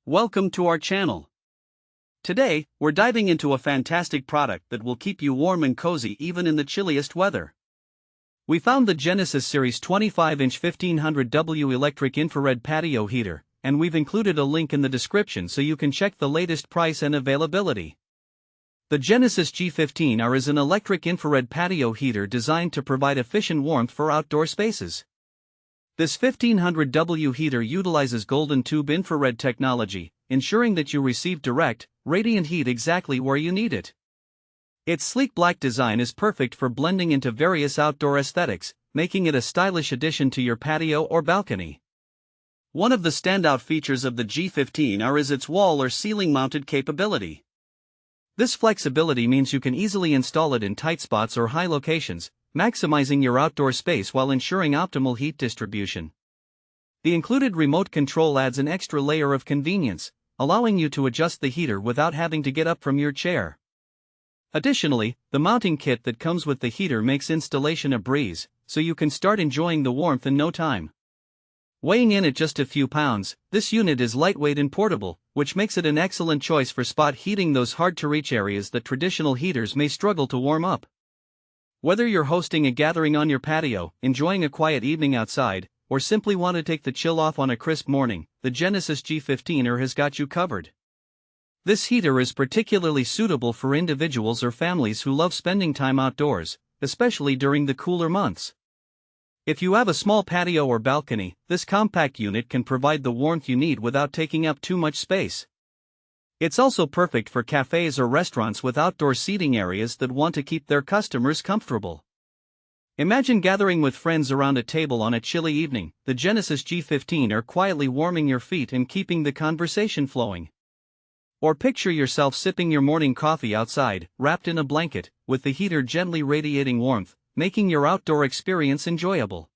Welcome to our channel. Today, we're diving into a fantastic product that will keep you warm and cozy even in the chilliest weather. We found the Genesis Series 25-inch 1500W Electric Infrared Patio Heater, and we've included a link in the description so you can check the latest price and availability. The Genesis G15R is an electric infrared patio heater designed to provide efficient warmth for outdoor spaces. This 1500W heater utilizes golden tube infrared technology, ensuring that you receive direct, radiant heat exactly where you need it. Its sleek black design is perfect for blending into various outdoor aesthetics, making it a stylish addition to your patio or balcony. One of the standout features of the G15R is its wall or ceiling mounted capability. This flexibility means you can easily install it in tight spots or high locations, maximizing your outdoor space while ensuring optimal heat distribution. The included remote control adds an extra layer of convenience, allowing you to adjust the heater without having to get up from your chair. Additionally, the mounting kit that comes with the heater makes installation a breeze, so you can start enjoying the warmth in no time. Weighing in at just a few pounds, this unit is lightweight and portable, which makes it an excellent choice for spot heating those hard-to-reach areas that traditional heaters may struggle to warm up. Whether you're hosting a gathering on your patio, enjoying a quiet evening outside, or simply want to take the chill off on a crisp morning, the Genesis G15R has got you covered. This heater is particularly suitable for individuals or families who love spending time outdoors, especially during the cooler months. If you have a small patio or balcony, this compact unit can provide the warmth you need without taking up too much space. It's also perfect for cafes or restaurants with outdoor seating areas that want to keep their customers comfortable. Imagine gathering with friends around a table on a chilly evening, the Genesis G15R quietly warming your feet and keeping the conversation flowing. Or picture yourself sipping your morning coffee outside, wrapped in a blanket, with the heater gently radiating warmth, making your outdoor experience enjoyable.